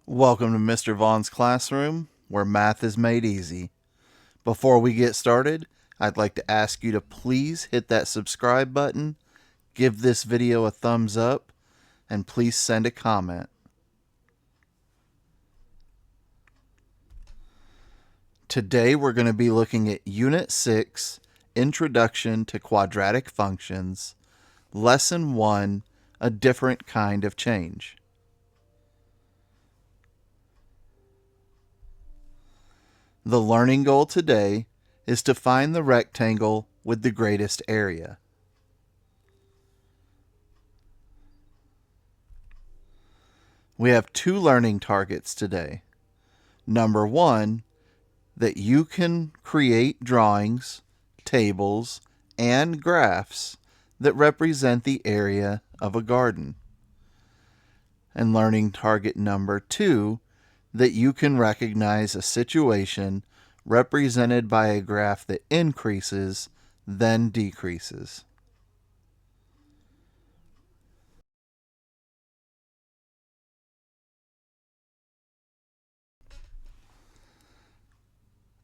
Welcome to Mr. Vaughn's classroom, where math is made easy. Before we get started, I'd like to ask you to please hit that subscribe button, give this video a thumbs up, and please send a comment. Today we're going to be looking at Unit 6, Introduction to Quadratic Functions, Lesson 1, A Different Kind of Change. The learning goal today is to find the rectangle with the greatest area. We have two learning targets today. Number one, that you can create drawings, tables, and graphs that represent the area of a garden. And learning target number two, that you can recognize a situation represented by a graph that increases, then decreases.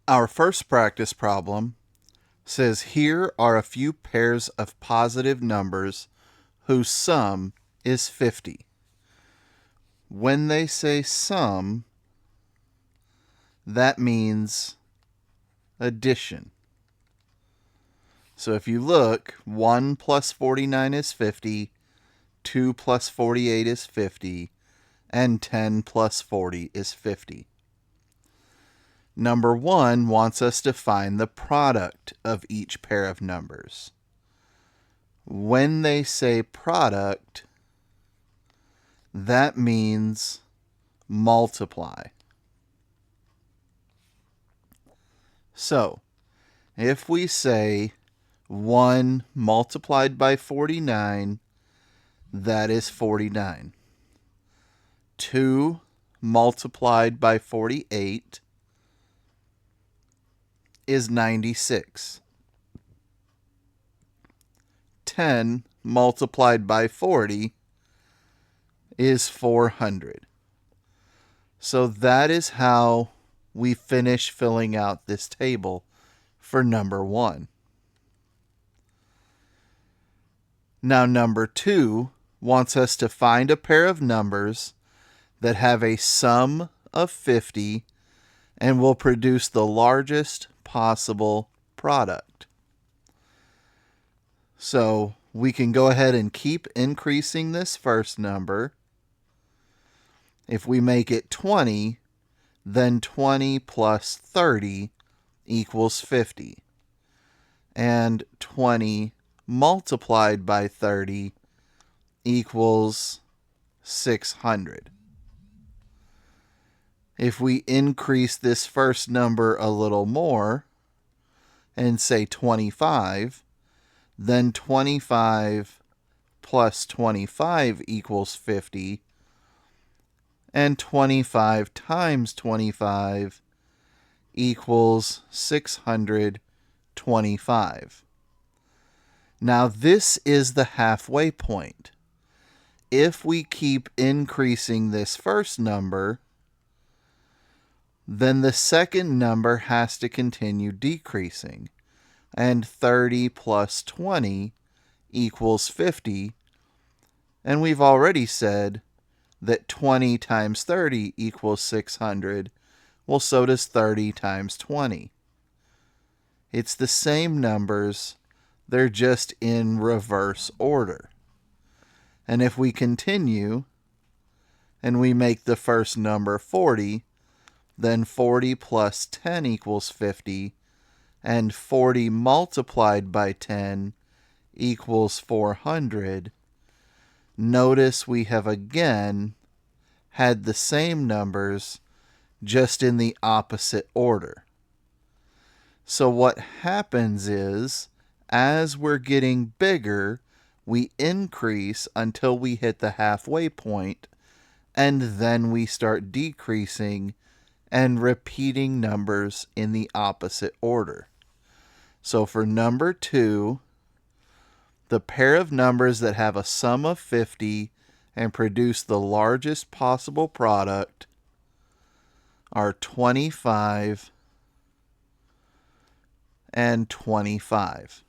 Our first practice problem says here are a few pairs of positive numbers whose sum is 50. When they say sum, that means addition. So if you look, 1 plus 49 is 50, 2 plus 48 is 50, and 10 plus 40 is 50. Number 1 wants us to find the product of each pair of numbers. When they say product, that means multiply. So, if we say 1 multiplied by 49, that is 49. 2 multiplied by 48 is 96. 10 multiplied by 40 is 400. So that is how we finish filling out this table for number 1. Now number 2 wants us to find a pair of numbers that have a sum of 50 and will produce the largest possible product. So we can go ahead and keep increasing this first number. If we make it 20, then 20 plus 30 equals 50. And 20 multiplied by 30 equals 600. If we increase this first number a little more and say 25, then 25 plus 25 equals 50, and 25 times 25 equals 625. Now this is the halfway point. If we keep increasing this first number, then the second number has to continue decreasing, and 30 plus 20 equals 50, and we've already said that 20 times 30 equals 600. Well, so does 30 times 20. It's the same numbers, they're just in reverse order. And if we continue and we make the first number 40, then 40 plus 10 equals 50, and 40 multiplied by 10 equals 400. Notice we have again had the same numbers, just in the opposite order. So what happens is, as we're getting bigger, we increase until we hit the halfway point, and then we start decreasing and repeating numbers in the opposite order. So for number 2, the pair of numbers that have a sum of 50 and produce the largest possible product are 25 and 25.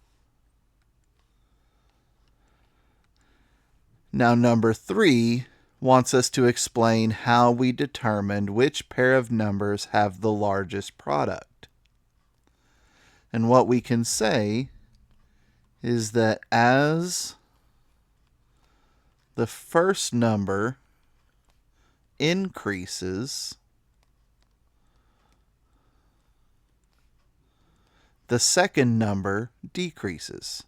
Now, number 3 wants us to explain how we determined which pair of numbers have the largest product. And what we can say is that as the first number increases, the second number decreases.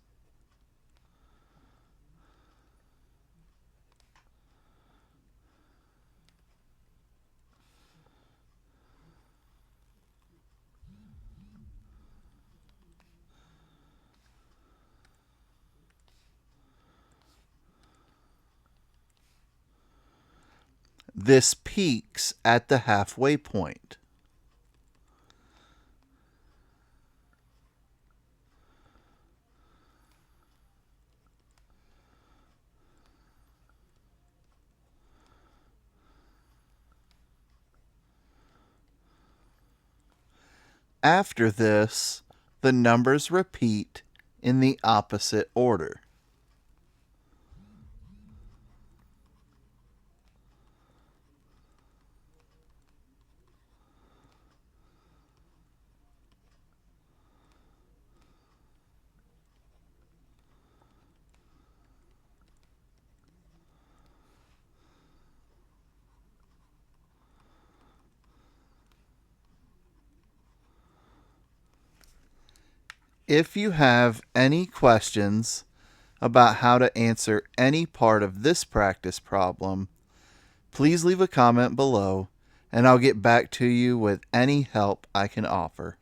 This peaks at the halfway point. After this, the numbers repeat in the opposite order. If you have any questions about how to answer any part of this practice problem, please leave a comment below and I'll get back to you with any help I can offer.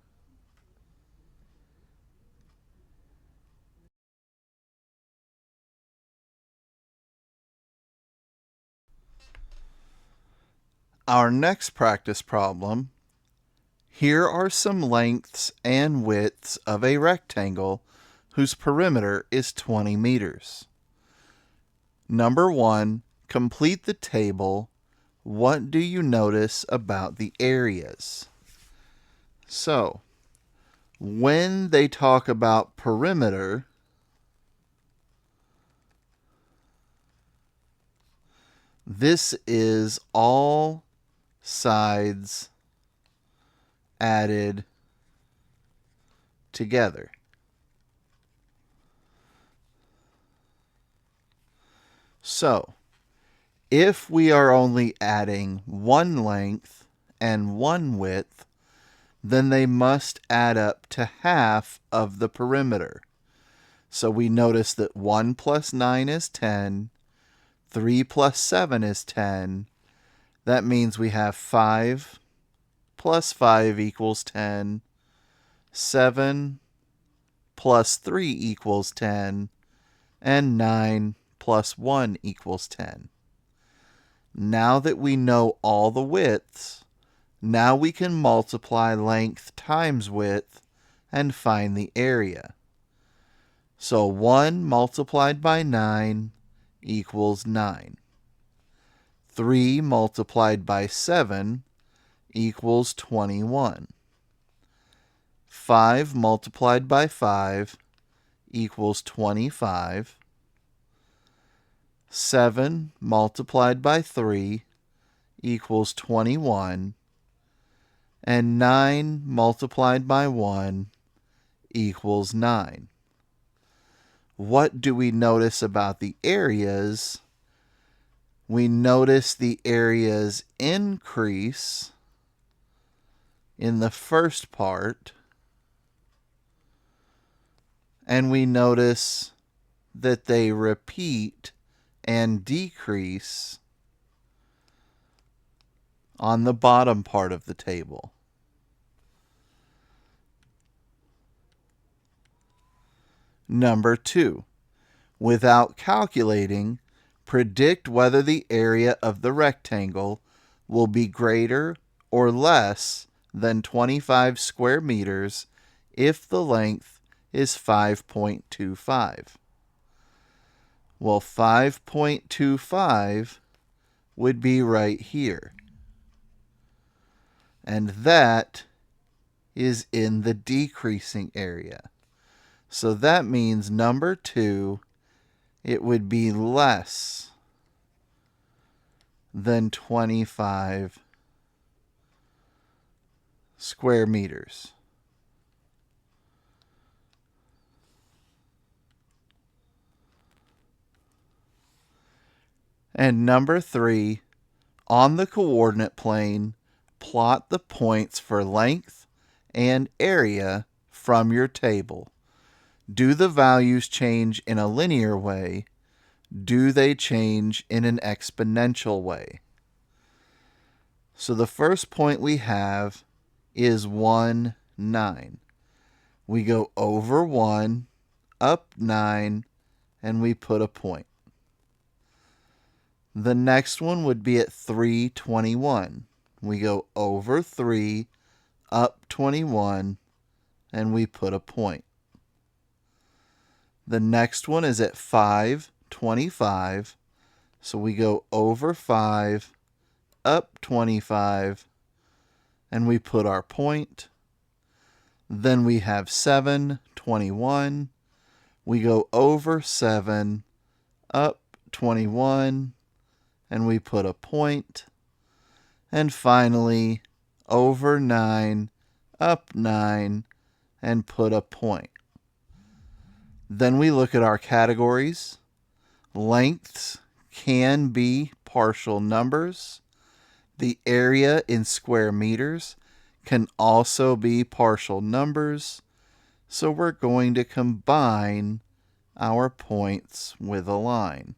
Our next practice problem: here are some lengths and widths of a rectangle whose perimeter is 20 meters. Number 1, complete the table. What do you notice about the areas? So, when they talk about perimeter, this is all sides added together. So, if we are only adding one length and one width, then they must add up to half of the perimeter. So we notice that 1 plus 9 is 10, 3 plus 7 is 10. That means we have 5 plus 5 equals 10, 7 plus 3 equals 10, and 9 plus 1 equals 10. Now that we know all the widths, now we can multiply length times width and find the area. So 1 multiplied by 9 equals 9. 3 multiplied by 7 equals 21. 5 multiplied by 5 equals 25. 7 multiplied by 3 equals 21. And 9 multiplied by 1 equals 9. What do we notice about the areas? We notice the areas increase in the first part, and we notice that they repeat and decrease on the bottom part of the table. Number 2, without calculating, predict whether the area of the rectangle will be greater or less than 25 square meters if the length is 5.25. Well, 5.25 would be right here. and that is in the decreasing area. So that means number 2, it would be less than 25 square meters. And number 3, on the coordinate plane, plot the points for length and area from your table. Do the values change in a linear way? Do they change in an exponential way? So the first point we have is 1, 9. We go over 1, up 9, and we put a point. The next one would be at 3, 21. We go over 3, up 21, and we put a point. The next one is at 5, 25. So we go over 5, up 25, and we put our point. Then we have 7, 21. We go over 7, up 21, and we put a point. And finally, over 9, up 9, and put a point. Then we look at our categories. Lengths can be partial numbers. The area in square meters can also be partial numbers. So we're going to combine our points with a line.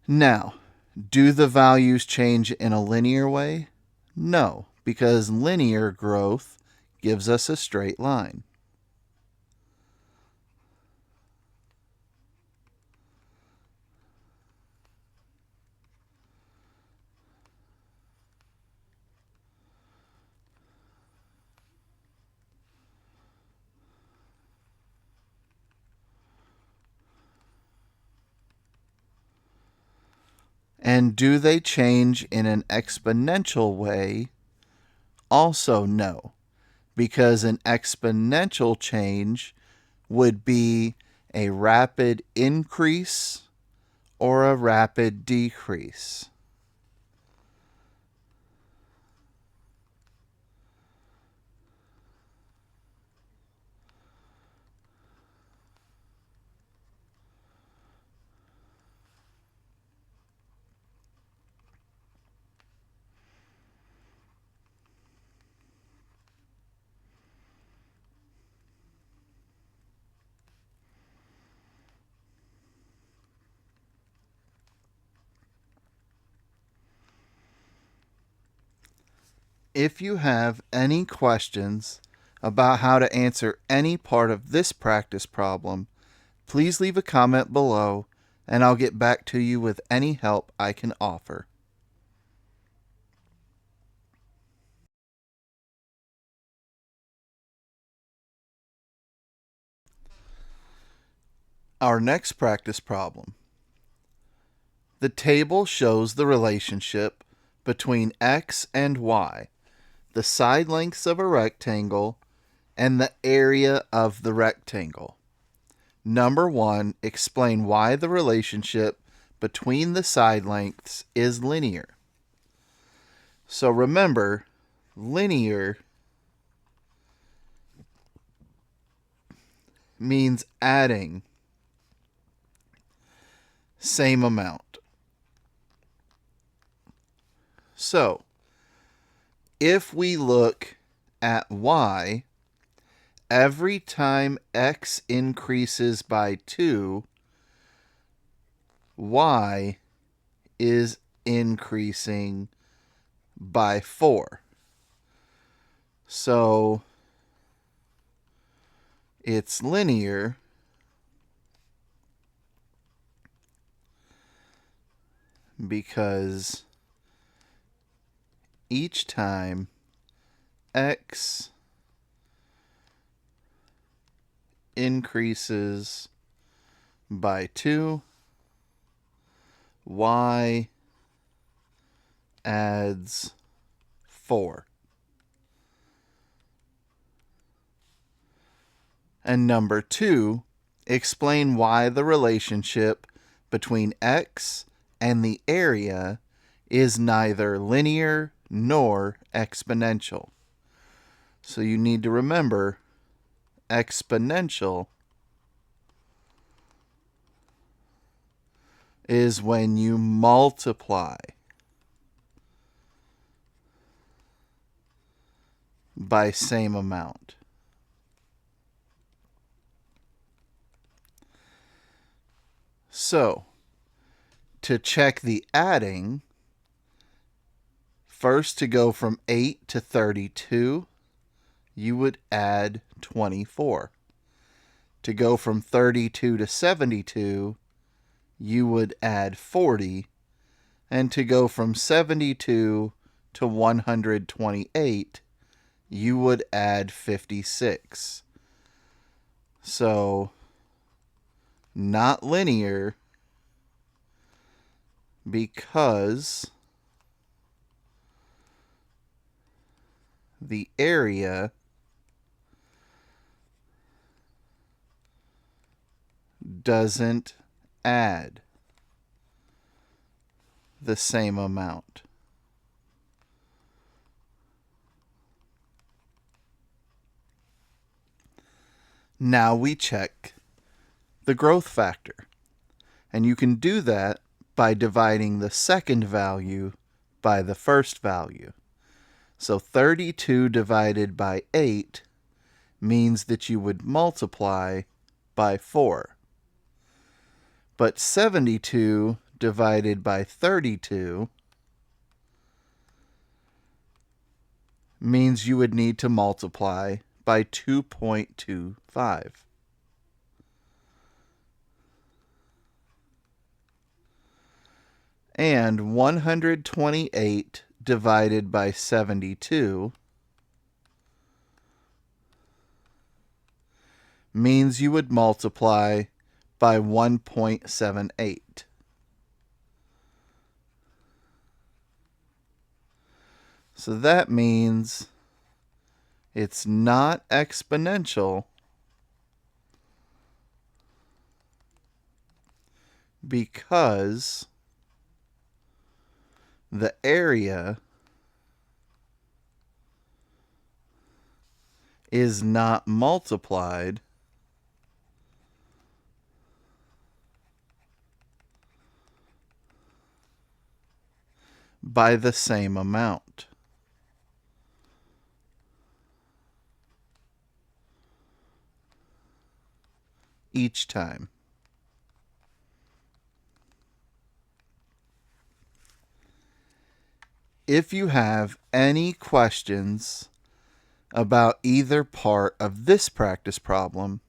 Now, do the values change in a linear way? No, because linear growth gives us a straight line. And do they change in an exponential way? Also no, because an exponential change would be a rapid increase or a rapid decrease. If you have any questions about how to answer any part of this practice problem, please leave a comment below and I'll get back to you with any help I can offer. Our next practice problem. The table shows the relationship between x and y, the side lengths of a rectangle, and the area of the rectangle. Number 1, explain why the relationship between the side lengths is linear. So remember, linear means adding same amount. So, if we look at y, every time x increases by 2, y is increasing by 4. So, it's linear because each time x increases by 2, y adds 4. And number 2, explain why the relationship between x and the area is neither linear nor exponential. So you need to remember, exponential is when you multiply by same amount. So, to check the adding, first to go from 8 to 32, you would add 24. To go from 32 to 72, you would add 40. And to go from 72 to 128, you would add 56. So, not linear, because the area doesn't add the same amount. Now we check the growth factor. And you can do that by dividing the second value by the first value. So 32 divided by 8 means that you would multiply by 4. But 72 divided by 32 means you would need to multiply by 2.25. And 128 divided by 72 means you would multiply by 1.78. So that means it's not exponential because the area is not multiplied by the same amount. Each time. If you have any questions about either part of this practice problem,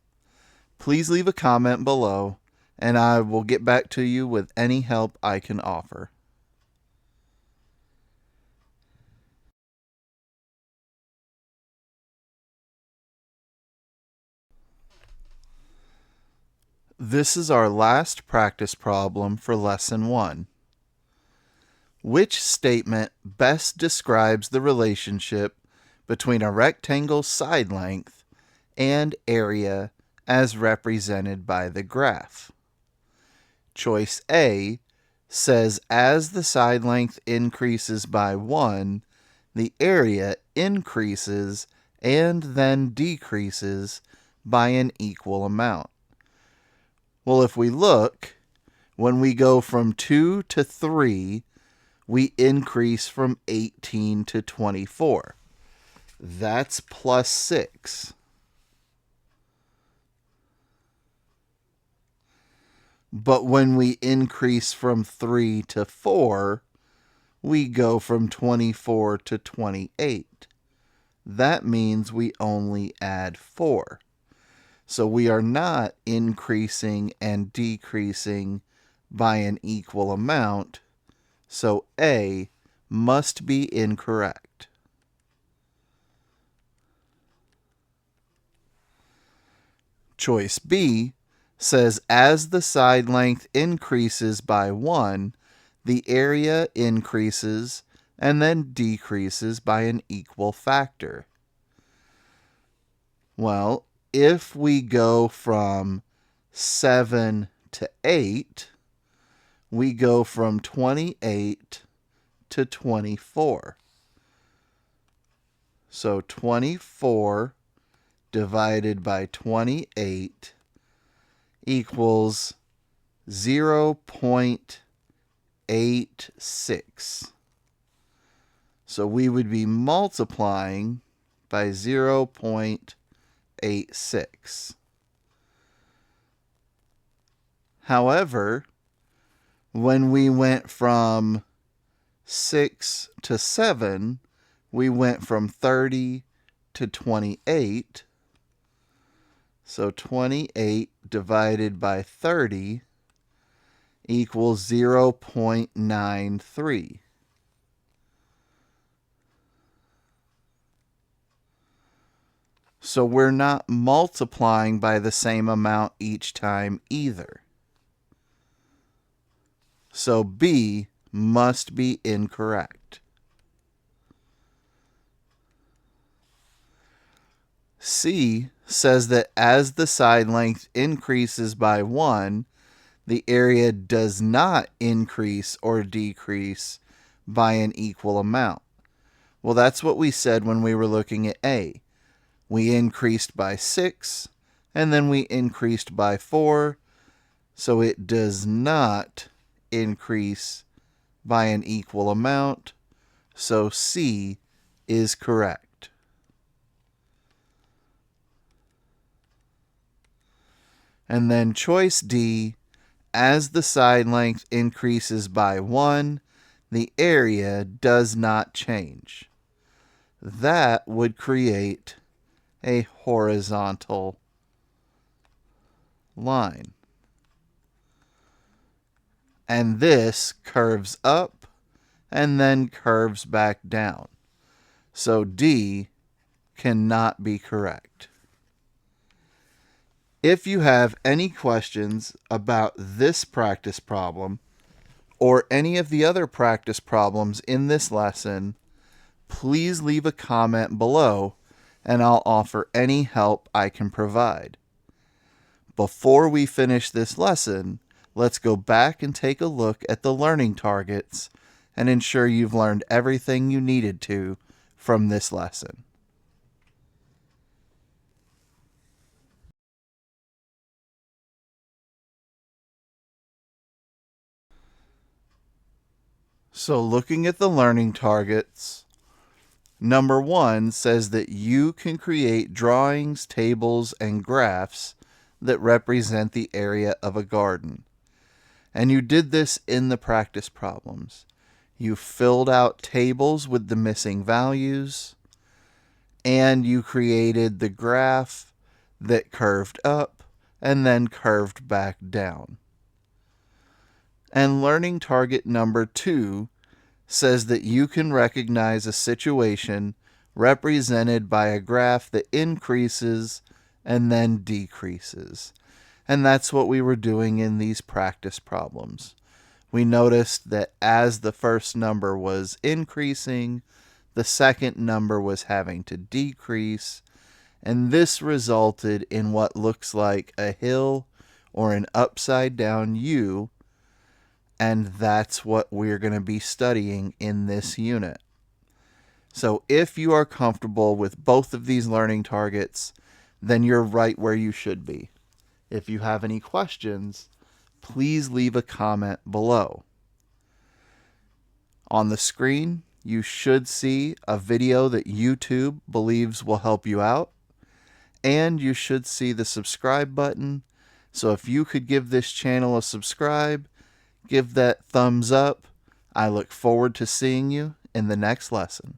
please leave a comment below and I will get back to you with any help I can offer. This is our last practice problem for Lesson 1. Which statement best describes the relationship between a rectangle's side length and area as represented by the graph? Choice A says as the side length increases by 1, the area increases and then decreases by an equal amount. Well, if we look, when we go from 2 to 3, we increase from 18 to 24. That's plus 6. But when we increase from 3 to 4, we go from 24 to 28. That means we only add 4. So we are not increasing and decreasing by an equal amount. So A must be incorrect. Choice B says as the side length increases by 1, the area increases and then decreases by an equal factor. Well, if we go from 7 to 8, we go from 28 to 24. So 24 divided by 28 equals 0.86. So we would be multiplying by 0.86. However, when we went from 6 to 7, we went from 30 to 28. So 28 divided by 30 equals 0.93. So we're not multiplying by the same amount each time either. So B must be incorrect. C says that as the side length increases by 1, the area does not increase or decrease by an equal amount. Well, that's what we said when we were looking at A. We increased by 6, and then we increased by 4, so it does not increase by an equal amount, so C is correct. And then choice D, as the side length increases by 1, the area does not change. That would create a horizontal line. And this curves up and then curves back down. So D cannot be correct. If you have any questions about this practice problem or any of the other practice problems in this lesson, please leave a comment below and I'll offer any help I can provide. Before we finish this lesson, let's go back and take a look at the learning targets and ensure you've learned everything you needed to from this lesson. So looking at the learning targets, number 1 says that you can create drawings, tables, and graphs that represent the area of a garden. And you did this in the practice problems. You filled out tables with the missing values, and you created the graph that curved up and then curved back down. And learning target number 2 says that you can recognize a situation represented by a graph that increases and then decreases. And that's what we were doing in these practice problems. We noticed that as the first number was increasing, the second number was having to decrease, and this resulted in what looks like a hill or an upside down U, and that's what we're going to be studying in this unit. So if you are comfortable with both of these learning targets, then you're right where you should be. If you have any questions, please leave a comment below. On the screen, you should see a video that YouTube believes will help you out, and you should see the subscribe button. So if you could give this channel a subscribe, give that thumbs up. I look forward to seeing you in the next lesson.